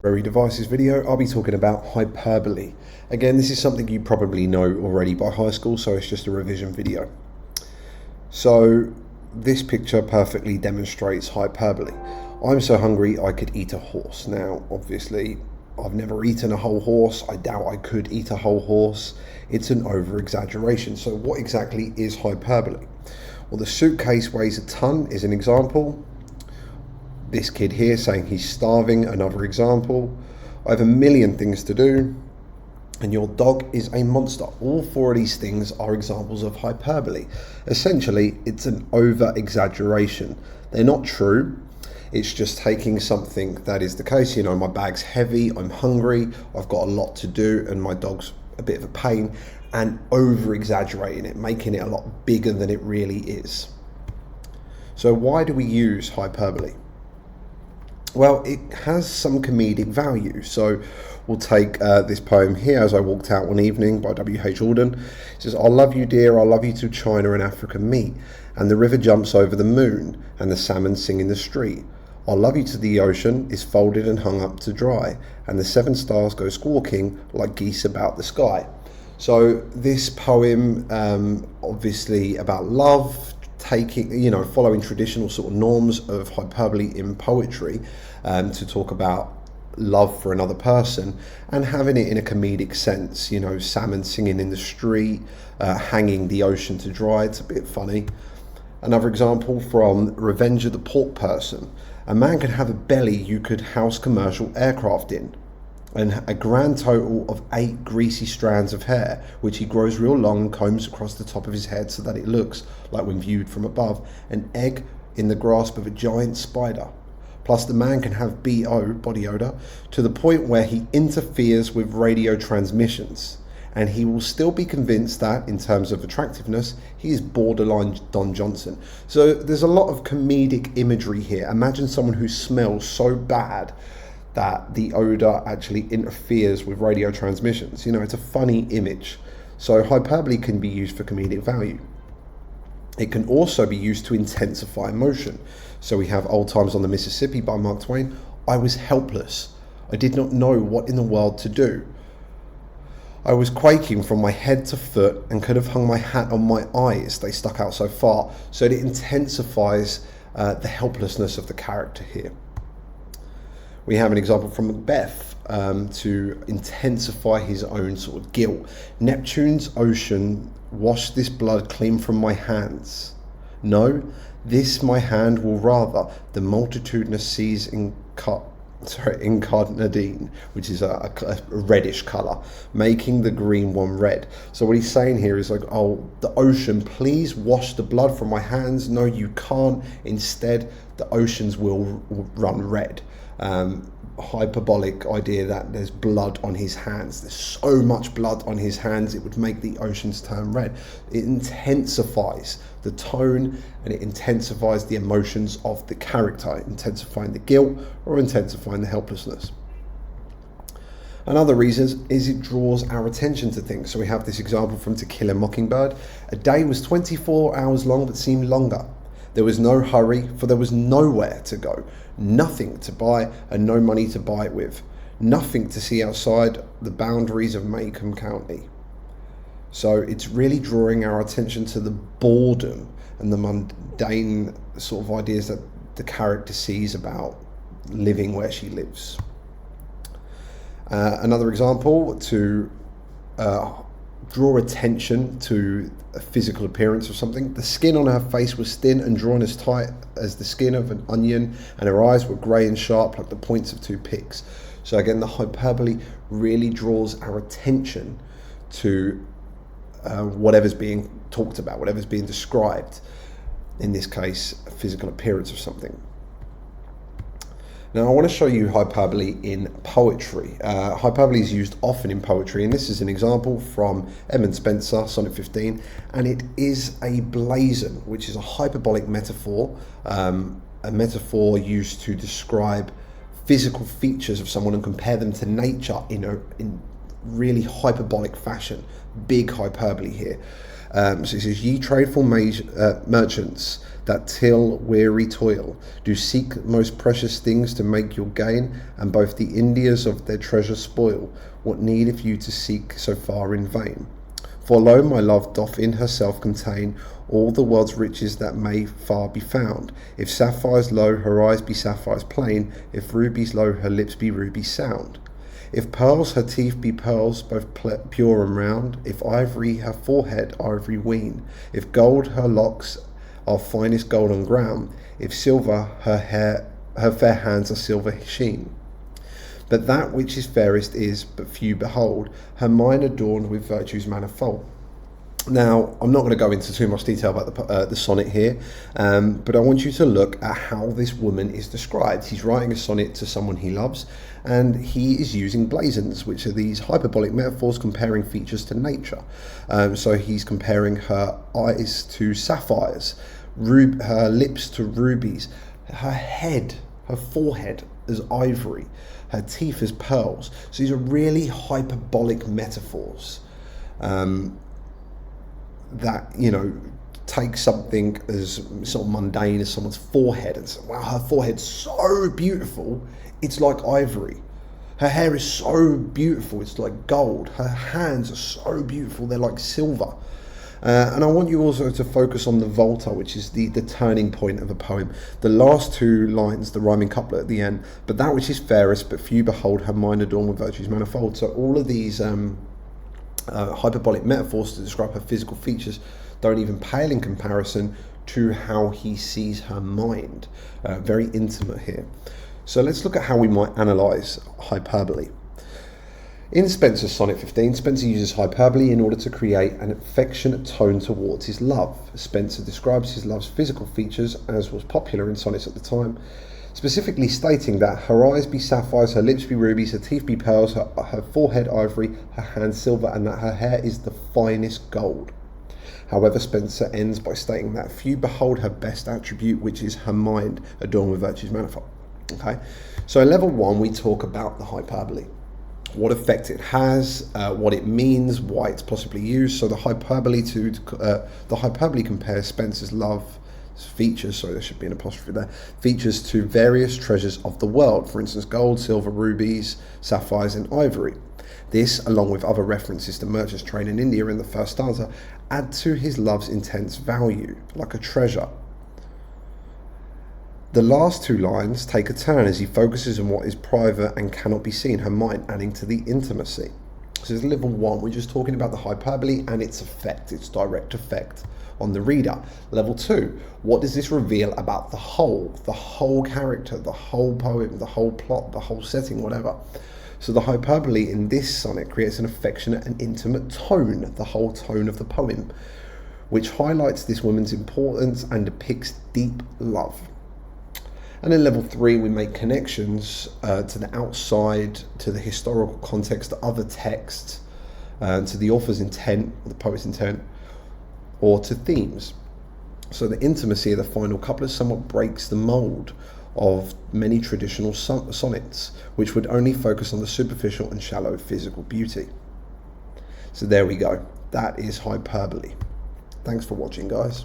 Very devices video, I'll be talking about hyperbole. Again, this is something you probably know already by high school, so it's just a revision video. So this picture perfectly demonstrates hyperbole. I'm so hungry I could eat a horse. Now, obviously, I've never eaten a whole horse. I doubt I could eat a whole horse. It's an over-exaggeration. So what exactly is hyperbole? Well, the suitcase weighs a ton is an example. This kid here saying he's starving, another example. I have a million things to do, and your dog is a monster. All four of these things are examples of hyperbole. Essentially, it's an over-exaggeration. They're not true. It's just taking something that is the case. You know, my bag's heavy, I'm hungry, I've got a lot to do, and my dog's a bit of a pain, and over-exaggerating it, making it a lot bigger than it really is. So why do we use hyperbole? Well, it has some comedic value. So we'll take this poem here, As I Walked Out One Evening by W.H. Auden. It says, I'll love you, dear, I'll love you till China and Africa meet, and the river jumps over the moon, and the salmon sing in the street. I'll love you till the ocean is folded and hung up to dry, and the seven stars go squawking like geese about the sky. So this poem, obviously about love, following traditional sort of norms of hyperbole in poetry, to talk about love for another person and having it in a comedic sense. You know, salmon singing in the street, hanging the ocean to dry. It's a bit funny. Another example from Revenge of the Pork Person. A man can have a belly you could house commercial aircraft in, and a grand total of 8 greasy strands of hair, which he grows real long and combs across the top of his head so that it looks like, when viewed from above, an egg in the grasp of a giant spider. Plus, the man can have BO, body odor, to the point where he interferes with radio transmissions, and he will still be convinced that, in terms of attractiveness, he is borderline Don Johnson. So there's a lot of comedic imagery here. Imagine someone who smells so bad that the odor actually interferes with radio transmissions. You know, it's a funny image. So hyperbole can be used for comedic value. It can also be used to intensify emotion. So we have Old Times on the Mississippi by Mark Twain. I was helpless. I did not know what in the world to do. I was quaking from my head to foot and could have hung my hat on my eyes. They stuck out so far. So it intensifies the helplessness of the character here. We have an example from Macbeth to intensify his own sort of guilt. Neptune's ocean washed this blood clean from my hands. No, this my hand will rather the multitudinous seas incarnadine, which is a reddish colour, making the green one red. So what he's saying here is like, oh, the ocean, please wash the blood from my hands. No, you can't. Instead, the oceans will run red. Hyperbolic idea that there's blood on his hands. There's so much blood on his hands it would make the oceans turn red. It intensifies the tone and it intensifies the emotions of the character, intensifying the guilt or intensifying the helplessness. Another reason is it draws our attention to things. So we have this example from To Kill a Mockingbird. A day was 24 hours long but seemed longer. There was no hurry, for there was nowhere to go, nothing to buy and no money to buy it with, nothing to see outside the boundaries of Macomb County. So it's really drawing our attention to the boredom and the mundane sort of ideas that the character sees about living where she lives. Another example to draw attention to a physical appearance of something. The skin on her face was thin and drawn as tight as the skin of an onion, and her eyes were grey and sharp like the points of 2 picks. So again, the hyperbole really draws our attention to whatever's being talked about, whatever's being described. In this case, a physical appearance of something. Now I want to show you hyperbole in poetry. Hyperbole is used often in poetry, and this is an example from Edmund Spenser, Sonnet 15, and it is a blazon, which is a hyperbolic metaphor, a metaphor used to describe physical features of someone and compare them to nature in really hyperbolic fashion. Big hyperbole here. So it says, ye tradeful merchants that till weary toil, do seek most precious things to make your gain, and both the Indias of their treasure spoil. What needeth you to seek so far in vain? For lo, my love doth in herself contain all the world's riches that may far be found. If sapphires low, her eyes be sapphires plain. If rubies low, her lips be rubies sound. If pearls, her teeth be pearls, both pure and round. If ivory, her forehead, ivory ween. If gold, her locks are finest golden ground. If silver, her hair, her fair hands are silver sheen. But that which is fairest is, but few behold, her mind adorned with virtues manifold. Now, I'm not going to go into too much detail about the sonnet here, but I want you to look at how this woman is described. He's writing a sonnet to someone he loves, and he is using blazons, which are these hyperbolic metaphors comparing features to nature. So he's comparing her eyes to sapphires, her lips to rubies, her head, her forehead as ivory, her teeth as pearls. So these are really hyperbolic metaphors. That, you know, take something as sort of mundane as someone's forehead and say, wow, her forehead's so beautiful, it's like ivory. Her hair is so beautiful, it's like gold. Her hands are so beautiful, they're like silver. And I want you also to focus on the volta, which is the turning point of the poem. The last two lines, the rhyming couplet at the end, but that which is fairest, but few behold, her mind adorned with virtues manifold. So all of these hyperbolic metaphors to describe her physical features don't even pale in comparison to how he sees her mind. Very intimate here. So let's look at how we might analyse hyperbole. In Spenser's Sonnet 15, Spenser uses hyperbole in order to create an affectionate tone towards his love. Spenser describes his love's physical features, as was popular in sonnets at the time, specifically stating that her eyes be sapphires, her lips be rubies, her teeth be pearls, her forehead ivory, her hands silver, and that her hair is the finest gold. However, Spenser ends by stating that few behold her best attribute, which is her mind adorned with virtues manifold. Okay, so in level 1 we talk about the hyperbole, what effect it has, what it means, why it's possibly used. So the hyperbole compares Spenser's love features, so there should be an apostrophe there, features to various treasures of the world, for instance gold, silver, rubies, sapphires and ivory. This, along with other references to merchants' trade in India in the first stanza, add to his love's intense value, like a treasure. The last two lines take a turn as he focuses on what is private and cannot be seen, her mind, adding to the intimacy. So as level 1, we're just talking about the hyperbole and its effect, its direct effect on the reader. Level 2, what does this reveal about the whole character, the whole poem, the whole plot, the whole setting, whatever. So the hyperbole in this sonnet creates an affectionate and intimate tone, the whole tone of the poem, which highlights this woman's importance and depicts deep love. And in level 3, we make connections to the outside, to the historical context, to other texts, to the author's intent, or the poet's intent, or to themes. So the intimacy of the final couplet somewhat breaks the mould of many traditional sonnets, which would only focus on the superficial and shallow physical beauty. So there we go. That is hyperbole. Thanks for watching, guys.